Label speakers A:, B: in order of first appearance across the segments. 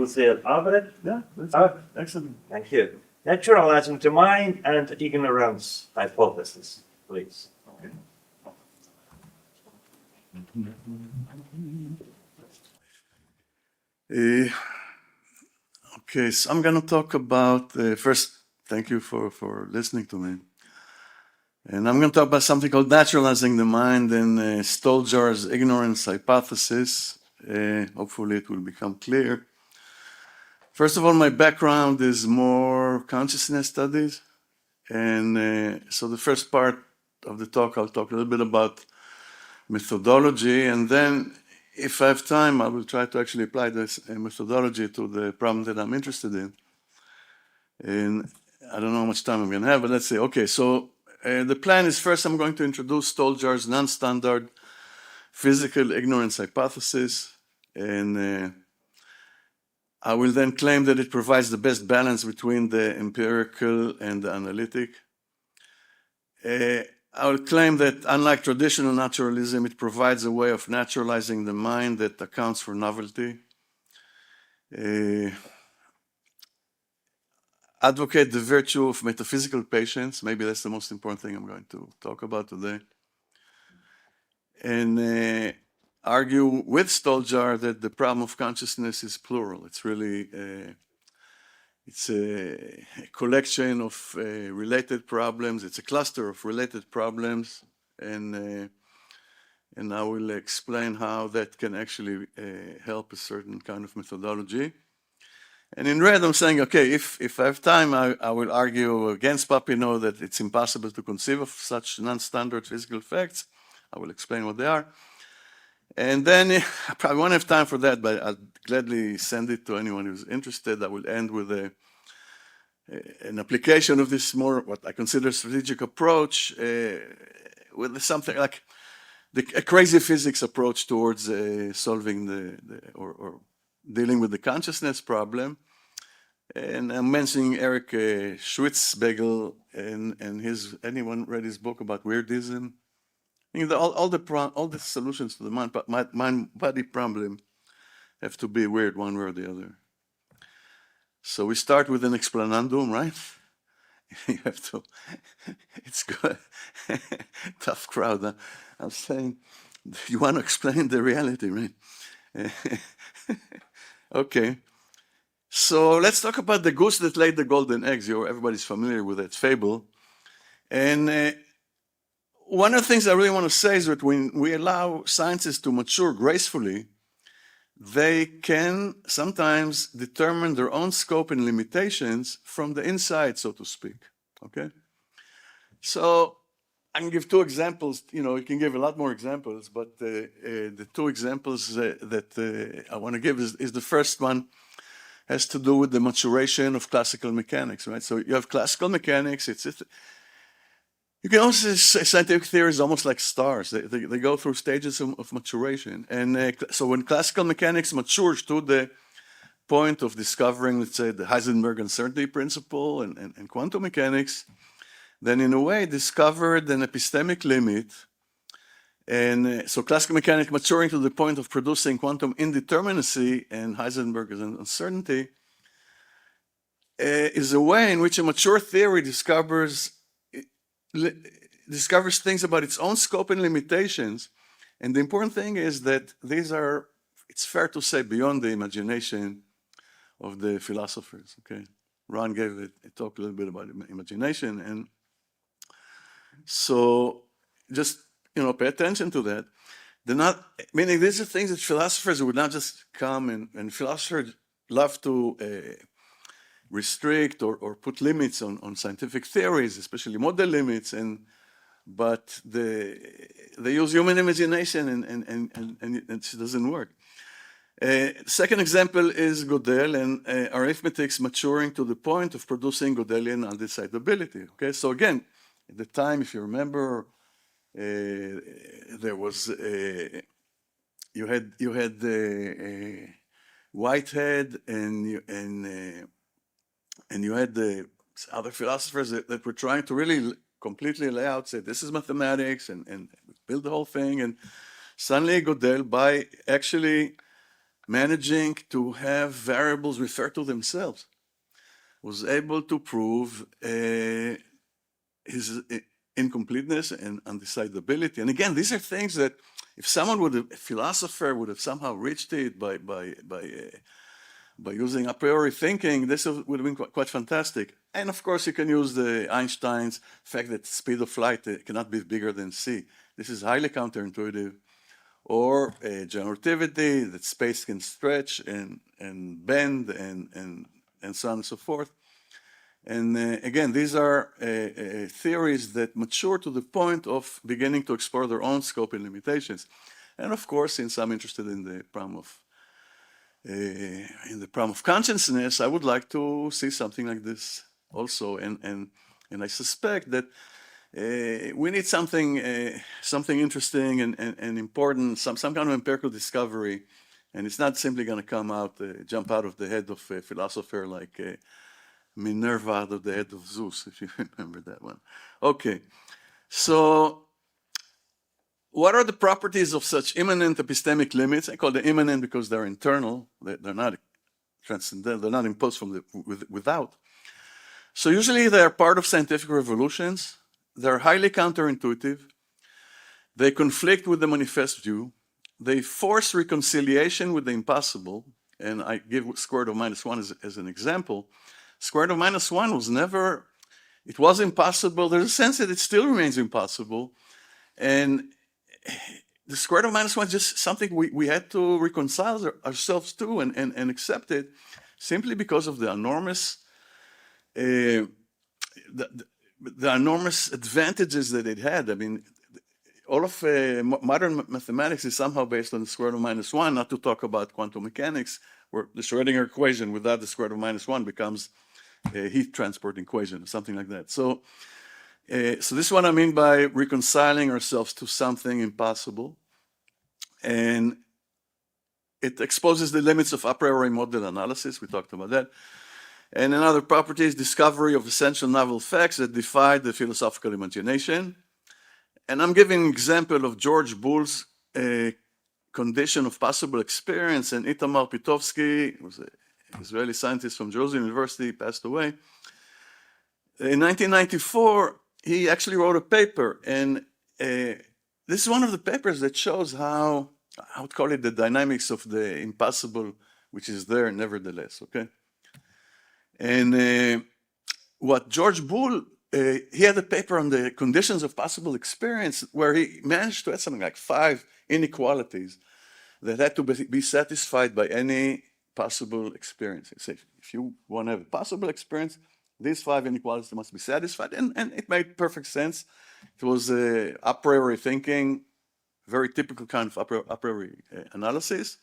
A: Uziel Awret.
B: Yeah, that's excellent.
A: Thank you. Naturalizing the mind and ignorance hypothesis, please.
B: Okay, so I'm going to talk about, first, thank you for listening to me. And I'm going to talk about something called naturalizing the mind and Stoljar's ignorance hypothesis. Hopefully it will become clear. First of all, my background is more consciousness studies. And so the first part of the talk, I'll talk a little bit about methodology. And then if I have time, I will try to actually apply this methodology to the problem that I'm interested in. And I don't know how much time I'm going to have, but let's say, okay, so the plan is first I'm going to introduce Stoljar's non-standard physical ignorance hypothesis. And I will then claim that it provides the best balance between the empirical and the analytic. I will claim that unlike traditional naturalism, it provides a way of naturalizing the mind that accounts for novelty. Advocate the virtue of metaphysical patience. Maybe that's the most important thing I'm going to talk about today. And argue with Stoljar that the problem of consciousness is plural. It's really it's a collection of related problems. It's a cluster of related problems, and I will explain how that can actually help a certain kind of methodology. And in red, I'm saying, okay, if I have time, I will argue against Papineau that it's impossible to conceive of such non-standard physical facts. I will explain what they are. And then I probably won't have time for that, but I'll gladly send it to anyone who's interested. I will end with an application of this more, what I consider strategic approach, with something like a crazy physics approach towards solving or dealing with the consciousness problem. And I'm mentioning Eric Schwitzbegel and his, anyone read his book about weirdism? All the solutions to the mind-body problem have to be weird one way or the other. So we start with an explanandum, right? You have to, it's good. Tough crowd. Huh? I'm saying, you want to explain the reality, right? Okay. So let's talk about the goose that laid the golden eggs. Everybody's familiar with that fable. And one of the things I really want to say is that when we allow sciences to mature gracefully, they can sometimes determine their own scope and limitations from the inside, so to speak, okay? So I can give two examples. You can give a lot more examples, but the two examples that I want to give is the first one has to do with the maturation of classical mechanics, right? So you have classical mechanics, you can also say scientific theory is almost like stars. They go through stages of maturation. And so when classical mechanics matures to the point of discovering, let's say, the Heisenberg uncertainty principle and quantum mechanics, then in a way discovered an epistemic limit. And so classical mechanics maturing to the point of producing quantum indeterminacy and Heisenberg's uncertainty is a way in which a mature theory discovers things about its own scope and limitations. And the important thing is that these are, it's fair to say, beyond the imagination of the philosophers, okay? Ron gave a talk a little bit about imagination. And so just, pay attention to that. They're not, meaning these are things that philosophers would not just come and philosophers love to restrict or put limits on scientific theories, especially model limits, but they use human imagination and it doesn't work. Second example is Gödel and arithmetics maturing to the point of producing Gödelian undecidability. Okay, so again, at the time, if you remember, there was you had Whitehead and you had the other philosophers that were trying to really completely lay out, say this is mathematics and build the whole thing. And suddenly Gödel, by actually managing to have variables refer to themselves, was able to prove his incompleteness and undecidability. And again, these are things that if someone would have, a philosopher would have somehow reached it by using a priori thinking, this would have been quite fantastic. And of course, you can use the Einstein's fact that speed of light cannot be bigger than c. This is highly counterintuitive. Or general relativity, that space can stretch and bend and so on and so forth. And again, these are theories that mature to the point of beginning to explore their own scope and limitations. And of course, since I'm interested in the problem of consciousness, I would like to see something like this also. And I suspect that we need something interesting and important, some kind of empirical discovery, and it's not simply going to come out, jump out of the head of a philosopher like Minerva out of the head of Zeus, if you remember that one. Okay, so what are the properties of such immanent epistemic limits? I call them immanent because they're internal, they're not transcendental, they're not imposed from without. So usually they are part of scientific revolutions. They're highly counterintuitive. They conflict with the manifest view. They force reconciliation with the impossible. And I give square root of -1 as an example. Square root of -1 was never, it was impossible. There's a sense that it still remains impossible. And the square root of -1 is just something we had to reconcile ourselves to and accept it simply because of the enormous the enormous advantages that it had. I mean, all of modern mathematics is somehow based on the square root of -1, not to talk about quantum mechanics, where the Schrödinger equation without the square root of -1 becomes a heat transport equation or something like that. So this is what I mean by reconciling ourselves to something impossible. And it exposes the limits of a priori model analysis. We talked about that. And another property is discovery of essential novel facts that defy the philosophical imagination. And I'm giving an example of George Boole's condition of possible experience, and Itamar Pitovsky, was an Israeli scientist from Jerusalem University, passed away. In 1994, he actually wrote a paper, and this is one of the papers that shows how, I would call it the dynamics of the impossible, which is there nevertheless, okay? And what George Boole, he had a paper on the conditions of possible experience where he managed to add something like 5 inequalities that had to be satisfied by any possible experience. He said, if you want to have a possible experience, these 5 inequalities must be satisfied. And it made perfect sense. It was a priori thinking, very typical kind of a priori analysis.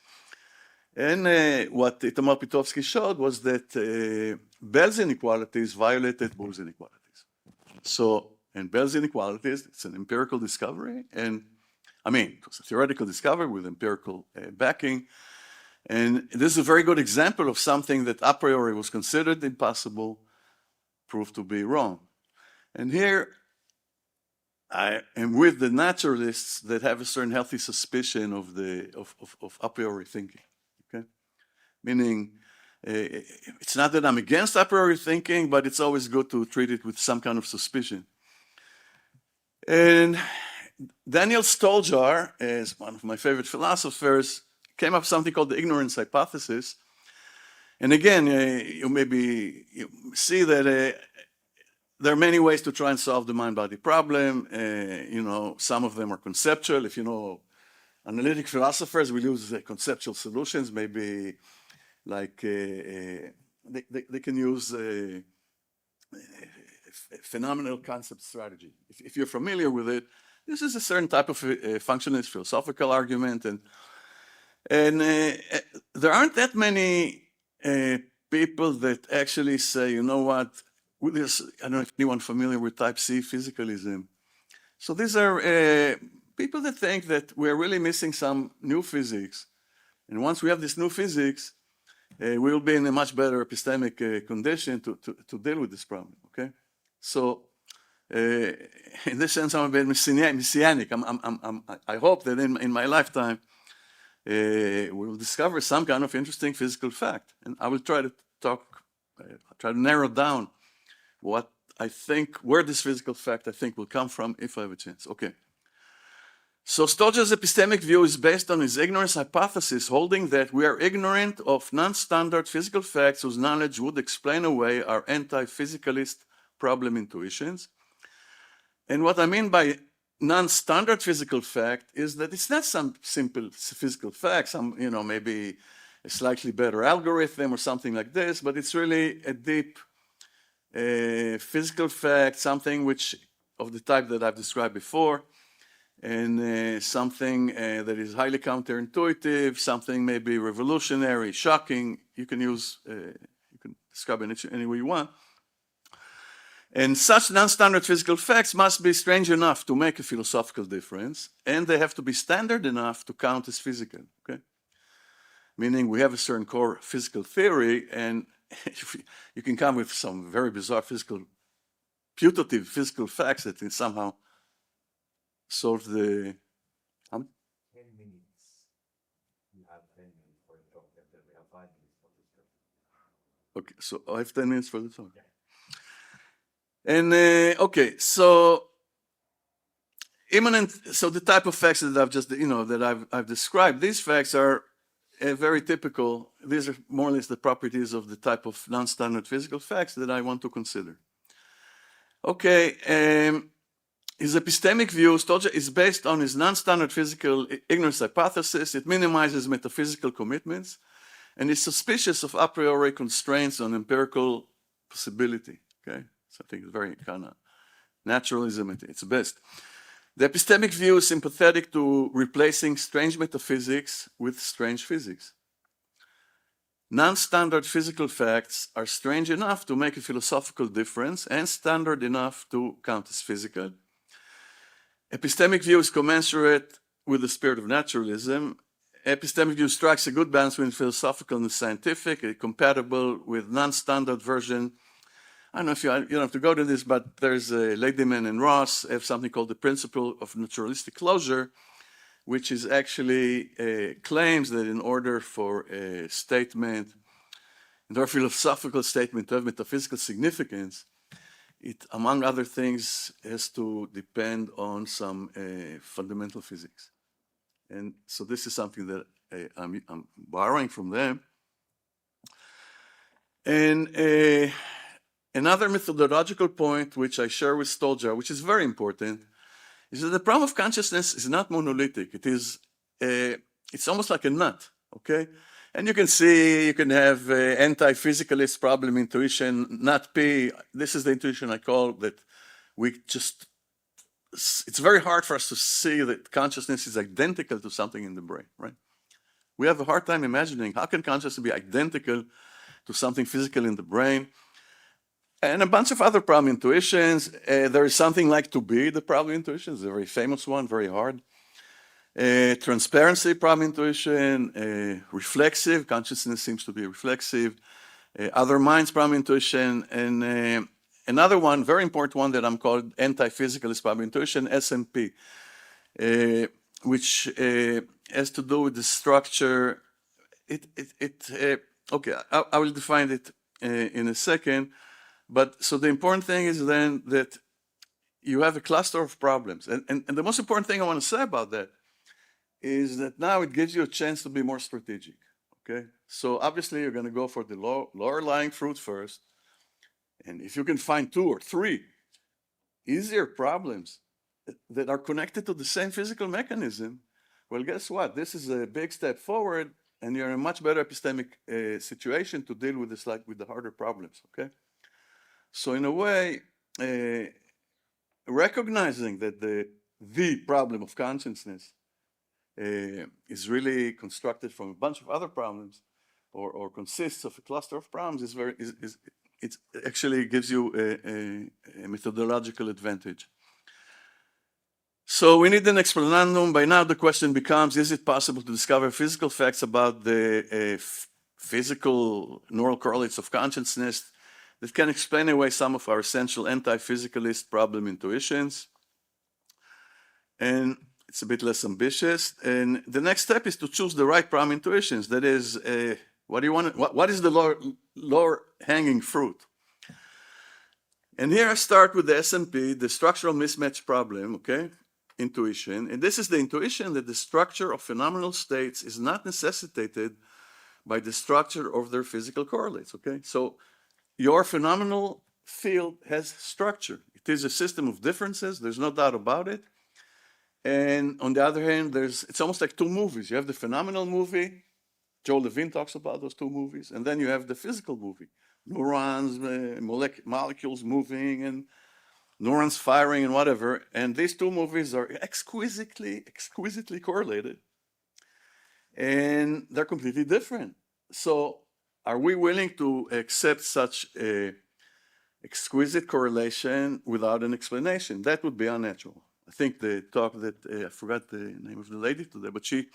B: And what Itamar Pitovsky showed was that Bell's inequalities violated Boole's inequalities. So, and Bell's inequalities, it's an empirical discovery, and I mean, it was a theoretical discovery with empirical backing. And this is a very good example of something that a priori was considered impossible, proved to be wrong. And here, I am with the naturalists that have a certain healthy suspicion of a priori thinking. Okay? Meaning, it's not that I'm against a priori thinking, but it's always good to treat it with some kind of suspicion. And Daniel Stoljar, as one of my favorite philosophers, came up with something called the ignorance hypothesis. And again, you see that there are many ways to try and solve the mind-body problem. Some of them are conceptual. If you know analytic philosophers, will use conceptual solutions, maybe like they can use phenomenal concept strategy. If you're familiar with it, this is a certain type of functionalist philosophical argument, and there aren't that many people that actually say, you know what, I don't know if anyone familiar with type C physicalism. So these are people that think that we're really missing some new physics, and once we have this new physics, we'll be in a much better epistemic condition to deal with this problem, okay? So in this sense, I'm a bit messianic. I hope that in my lifetime, we will discover some kind of interesting physical fact. And I will try to try to narrow down what I think, where this physical fact I think will come from if I have a chance. Okay. So Stoljar's epistemic view is based on his ignorance hypothesis, holding that we are ignorant of non-standard physical facts whose knowledge would explain away our anti-physicalist problem intuitions. And what I mean by non-standard physical fact is that it's not some simple physical fact, some, maybe a slightly better algorithm or something like this, but it's really a deep physical fact, something which of the type that I've described before, and something that is highly counterintuitive, something maybe revolutionary, shocking. You can describe it any way you want. And such non-standard physical facts must be strange enough to make a philosophical difference, and they have to be standard enough to count as physical, okay? Meaning we have a certain core physical theory, and you can come with some very bizarre putative physical facts that can somehow solve the...
A: 10 minutes. You have 10 minutes for the talk, and then we have 5 minutes for the talk.
B: Okay, so I have 10 minutes for the talk.
A: Yeah.
B: And okay, so the type of facts that I've just, that I've described, these facts are very typical. These are more or less the properties of the type of non-standard physical facts that I want to consider. Okay, his epistemic view, Stoljar, is based on his non-standard physical ignorance hypothesis. It minimizes metaphysical commitments and is suspicious of a priori constraints on empirical possibility, okay? So I think it's very kind of naturalism at its best. The epistemic view is sympathetic to replacing strange metaphysics with strange physics. Non-standard physical facts are strange enough to make a philosophical difference and standard enough to count as physical. Epistemic view is commensurate with the spirit of naturalism. Epistemic view strikes a good balance between philosophical and scientific, compatible with non-standard version. I don't know if you don't have to go to this, but there's Ladyman and Ross have something called the principle of naturalistic closure, which is actually claims that in order for a statement, in order for a philosophical statement to have metaphysical significance, it, among other things, has to depend on some fundamental physics. And so this is something that I'm borrowing from them. And another methodological point which I share with Stoljar, which is very important, is that the problem of consciousness is not monolithic. It is, it's almost like a nut, okay? And you can see, you can have anti-physicalist problem intuition, nut P. This is the intuition I call that we just, it's very hard for us to see that consciousness is identical to something in the brain, right? We have a hard time imagining how can consciousness be identical to something physical in the brain. And a bunch of other problem intuitions. There is something like to be the problem intuition, it's a very famous one, very hard. Transparency problem intuition, reflexive, consciousness seems to be reflexive. Other minds problem intuition, and another one, very important one that I'm called anti-physicalist problem intuition, SMP, which has to do with the structure. Okay, I will define it in a second. But so the important thing is then that you have a cluster of problems. And the most important thing I want to say about that is that now it gives you a chance to be more strategic, okay? So obviously you're going to go for the lower lying fruit first. And if you can find 2 or 3 easier problems that are connected to the same physical mechanism, well, guess what? This is a big step forward, and you're in a much better epistemic situation to deal with with the harder problems, okay? So in a way, recognizing that the problem of consciousness is really constructed from a bunch of other problems, or consists of a cluster of problems, it actually gives you a methodological advantage. So we need an explanandum. By now the question becomes, is it possible to discover physical facts about the physical neural correlates of consciousness that can explain away some of our essential anti-physicalist problem intuitions? And it's a bit less ambitious. And the next step is to choose the right problem intuitions. That is, what do you want? What is the lower hanging fruit? And here I start with the SMP, the structural mismatch problem, okay? Intuition. And this is the intuition that the structure of phenomenal states is not necessitated by the structure of their physical correlates, okay? So your phenomenal field has structure. It is a system of differences, there's no doubt about it. And on the other hand, it's almost like two movies. You have the phenomenal movie, Joe Levine talks about those two movies, and then you have the physical movie. Neurons, molecules moving, and neurons firing and whatever. And these two movies are exquisitely correlated. And they're completely different. So are we willing to accept such a exquisite correlation without an explanation? That would be unnatural. I think the talk that, I forgot the name of the lady today, but she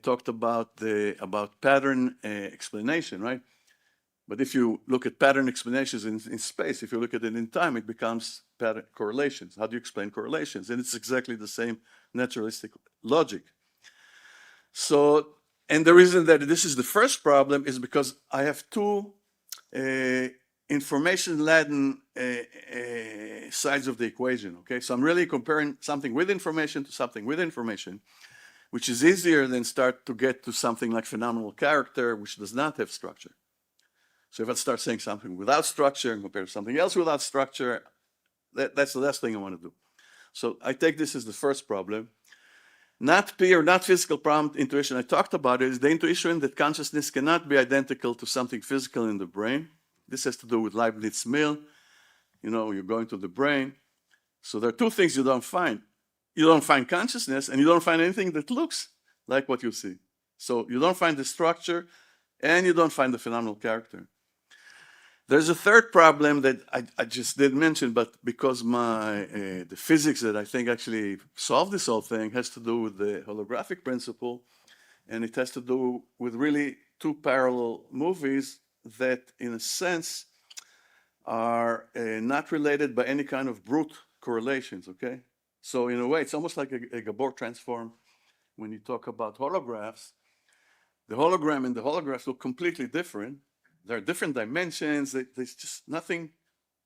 B: talked about pattern explanation, right? But if you look at pattern explanations in space, if you look at it in time, it becomes pattern correlations. How do you explain correlations? And it's exactly the same naturalistic logic. So, and the reason that this is the first problem is because I have two information-laden sides of the equation, okay? So I'm really comparing something with information to something with information, which is easier than start to get to something like phenomenal character, which does not have structure. So if I start saying something without structure and compare to something else without structure, that's the last thing I want to do. So I take this as the first problem. Not pure, not physical problem intuition I talked about is the intuition that consciousness cannot be identical to something physical in the brain. This has to do with Leibniz Mill. You know, you're going to the brain. So there are two things you don't find. You don't find consciousness, and you don't find anything that looks like what you see. So you don't find the structure, and you don't find the phenomenal character. There's a third problem that I just didn't mention, but because the physics that I think actually solved this whole thing has to do with the holographic principle, and it has to do with really two parallel movies that, in a sense, are not related by any kind of brute correlations, okay? So in a way, it's almost like a Gabor transform when you talk about holographs. The hologram and the holographs look completely different. There are different dimensions. There's just nothing.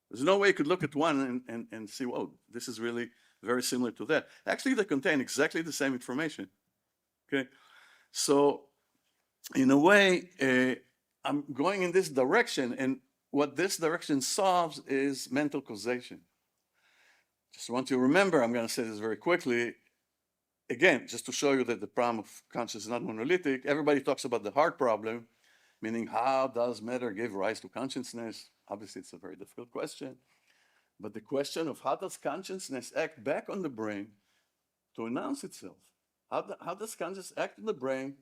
B: There's no way you could look at one and see, whoa, this is really very similar to that. Actually, they contain exactly the same information. Okay, so in a way, I'm going in this direction, and what this direction solves is mental causation. Just want you to remember, I'm going to say this very quickly. Again, just to show you that the problem of consciousness is not monolithic, everybody talks about the hard problem, meaning how does matter give rise to consciousness? Obviously, it's a very difficult question. But the question of how does consciousness act back on the brain to announce itself? How does consciousness act in the brain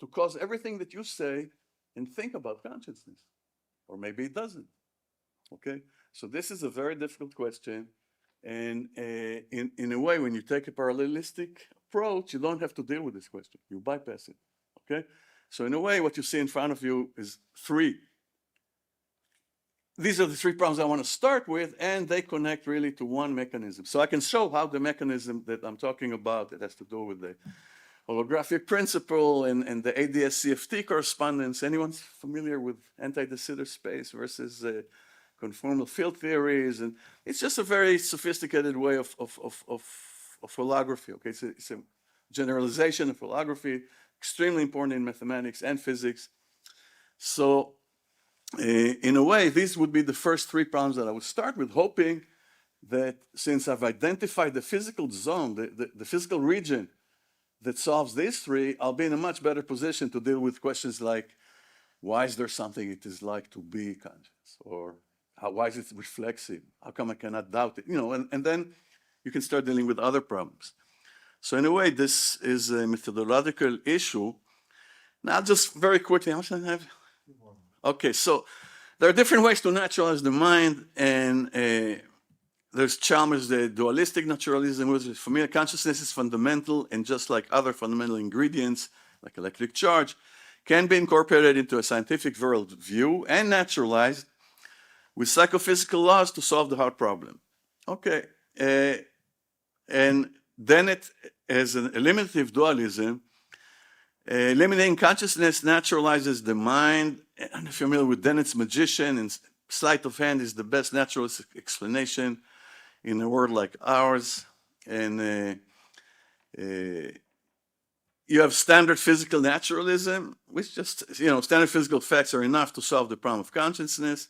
B: to cause everything that you say and think about consciousness? Or maybe it doesn't, okay? So this is a very difficult question. And in a way, when you take a parallelistic approach, you don't have to deal with this question. You bypass it, okay? So in a way, what you see in front of you is three. These are the three problems I want to start with, and they connect really to one mechanism. So I can show how the mechanism that I'm talking about, that has to do with the holographic principle and the ADS-CFT correspondence. Anyone familiar with anti-de Sitter space versus conformal field theories? And it's just a very sophisticated way of holography, okay? It's a generalization of holography, extremely important in mathematics and physics. So in a way, these would be the first three problems that I would start with, hoping that since I've identified the physical zone, the physical region that solves these three, I'll be in a much better position to deal with questions like, why is there something it is like to be conscious? Or why is it reflexive? How come I cannot doubt it? You know, and then you can start dealing with other problems. So in a way, this is a methodological issue. Now, just very quickly, how much do I have? Okay, so there are different ways to naturalize the mind, and there's Chalmers, the dualistic naturalism, which is familiar. Consciousness is fundamental, and just like other fundamental ingredients, like electric charge, can be incorporated into a scientific world view and naturalized with psychophysical laws to solve the hard problem. Okay, and then as an eliminative dualism, eliminating consciousness naturalizes the mind. I'm familiar with Dennett's magician, and sleight of hand is the best naturalist explanation in a world like ours. And you have standard physical naturalism, which just, standard physical facts are enough to solve the problem of consciousness.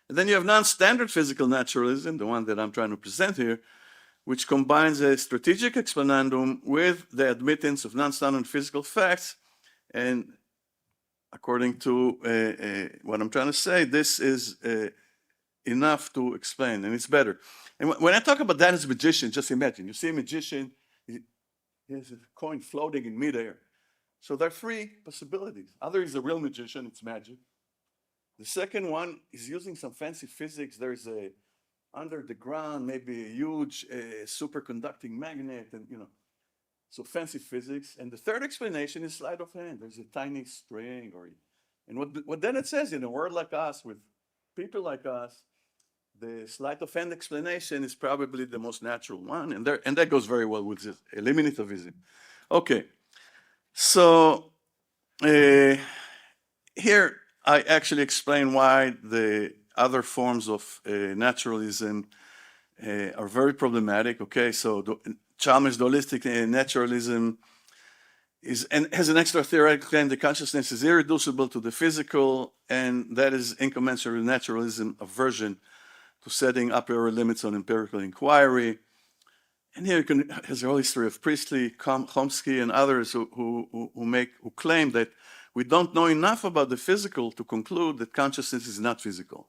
B: And then you have non-standard physical naturalism, the one that I'm trying to present here, which combines a strategic explanandum with the admittance of non-standard physical facts. And according to what I'm trying to say, this is enough to explain, and it's better. And when I talk about that as a magician, just imagine, you see a magician, he has a coin floating in midair. So there are three possibilities. Either he's a real magician, it's magic. The second one is using some fancy physics. There's under the ground, maybe a huge superconducting magnet, and so fancy physics. And the third explanation is sleight of hand. There's a tiny string, and what then it says, in a world like us, with people like us, the sleight of hand explanation is probably the most natural one, and that goes very well with this eliminativism. Okay, so here I actually explain why the other forms of naturalism are very problematic. Okay, so Chalmers' dualistic naturalism has an extra theoretical claim that consciousness is irreducible to the physical, and that is incommensurate with naturalism aversion to setting a priori limits on empirical inquiry. And here has a whole history of Priestley, Chomsky, and others who claim that we don't know enough about the physical to conclude that consciousness is not physical.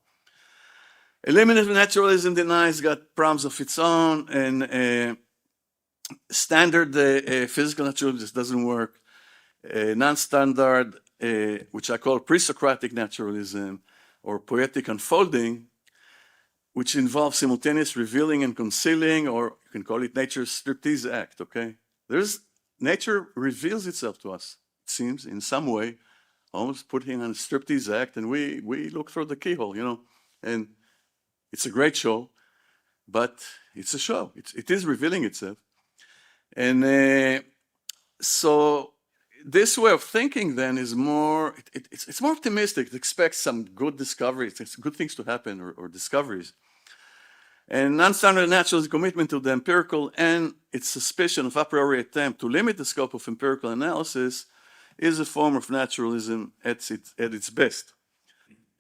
B: Eliminative naturalism denies got problems of its own, and standard physical naturalism just doesn't work. Non-standard, which I call pre-Socratic naturalism, or poetic unfolding, which involves simultaneous revealing and concealing, or you can call it nature's striptease act, okay? Nature reveals itself to us, it seems, in some way, almost putting on a striptease act, and we look through the keyhole, and it's a great show, but it's a show. It is revealing itself. And so this way of thinking then is more, it's more optimistic. It expects some good discoveries, it's good things to happen, or discoveries. And non-standard naturalist commitment to the empirical and its suspicion of a priori attempt to limit the scope of empirical analysis is a form of naturalism at its best.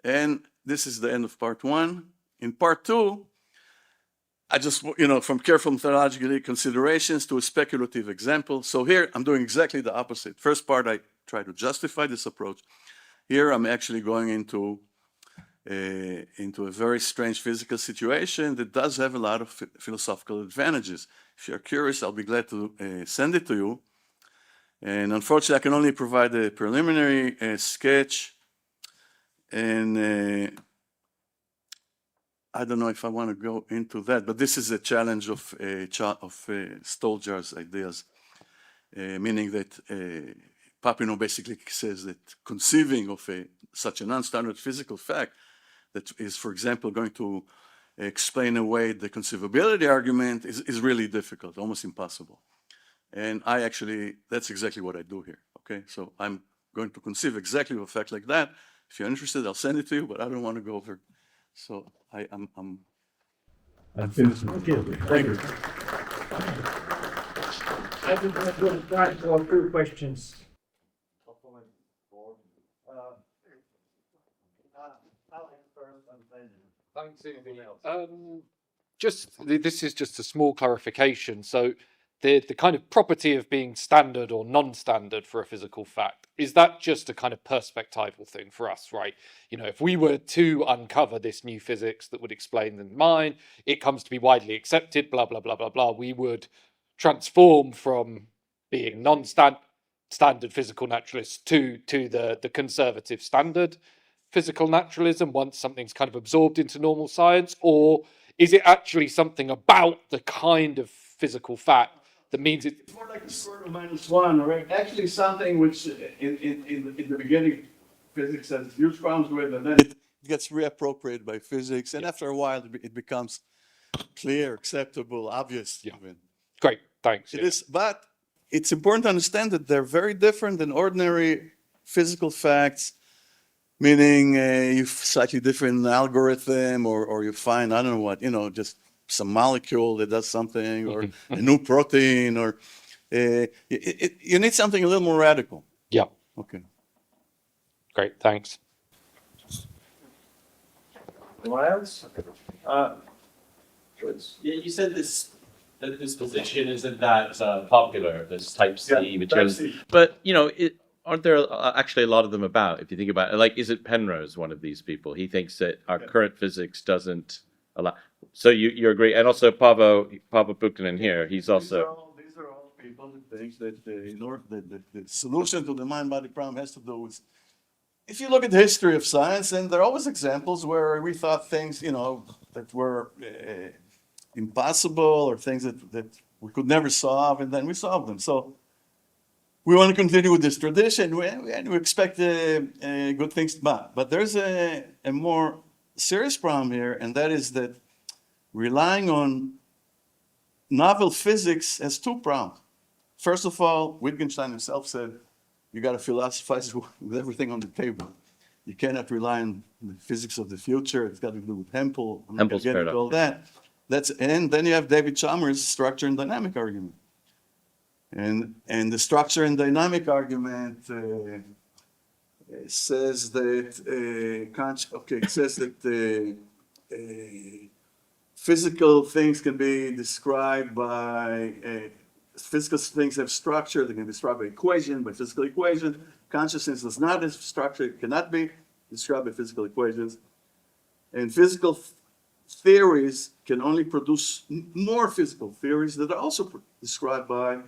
B: And this is the end of part one. In part two, I just, from careful methodological considerations to a speculative example. So here I'm doing exactly the opposite. First part, I try to justify this approach. Here I'm actually going into a very strange physical situation that does have a lot of philosophical advantages. If you're curious, I'll be glad to send it to you. And unfortunately, I can only provide a preliminary sketch. And I don't know if I want to go into that, but this is a challenge of Stoljar's ideas, meaning that Papineau basically says that conceiving of such a non-standard physical fact that is, for example, going to explain away the conceivability argument is really difficult, almost impossible. And that's exactly what I do here, okay? So I'm going to conceive exactly of a fact like that. If you're interested, I'll send it to you, but I don't want to go over. So I'm finished. Okay, thank you.
C: I think we're going to try to go through questions.
D: Thanks, Uzi. This is just a small clarification. So the kind of property of being standard or non-standard for a physical fact, is that just a kind of perspectival thing for us, right? If we were to uncover this new physics that would explain the mind, it comes to be widely accepted, blah, blah, blah, blah, blah, we would transform from being non-standard physical naturalists to the conservative standard physical naturalism once something's kind of absorbed into normal science? Or is it actually something about the kind of physical fact that means it's
B: more like the square root of -1, or actually something which in the beginning physics has huge problems with, and then it gets reappropriated by physics, and after a while it becomes clear, acceptable, obvious.
D: Yeah. Great, thanks.
B: It is, but it's important to understand that they're very different than ordinary physical facts, meaning you slightly different algorithm, or you find, I don't know what, just some molecule that does something, or a new protein, or you need something a little more radical.
D: Yeah.
B: Okay.
D: Great, thanks.
A: Anyone else?
E: Yeah, you said that this position isn't that popular, this type C materials. But aren't there actually a lot of them about? If you think about it, like, is it Penrose, one of these people? He thinks that our current physics doesn't allow. So you agree, and also Paavo Pukkanen here. He's also.
B: These are all people that think that the solution to the mind-body problem has to do with. If you look at the history of science, and there are always examples where we thought things, that were impossible, or things that we could never solve, and then we solved them. So we want to continue with this tradition, and we expect good things to come. But there's a more serious problem here, and that is that relying on novel physics has two problems. First of all, Wittgenstein himself said, you got to philosophize with everything on the table. You cannot rely on the physics of the future. It's got to do with Hempel. I'm not going to get into all that. And then you have David Chalmers' structure and dynamic argument. And the structure and dynamic argument says that physical things can be described by physical things have structure. They can be described by equation, by physical equation. Consciousness does not have structure. It cannot be described by physical equations. And physical theories can only produce more physical theories that are also described by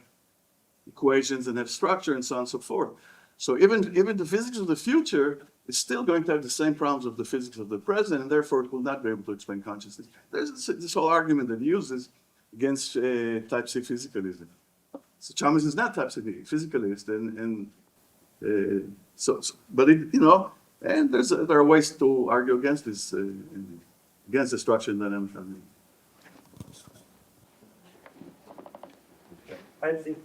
B: equations and have structure, and so on and so forth. So even the physics of the future is still going to have the same problems of the physics of the present, and therefore it will not be able to explain consciousness. There's this whole argument that he uses against type C physicalism. So Chalmers is not type C physicalist, but and there are ways to argue against this, against the structure and dynamic.
C: I think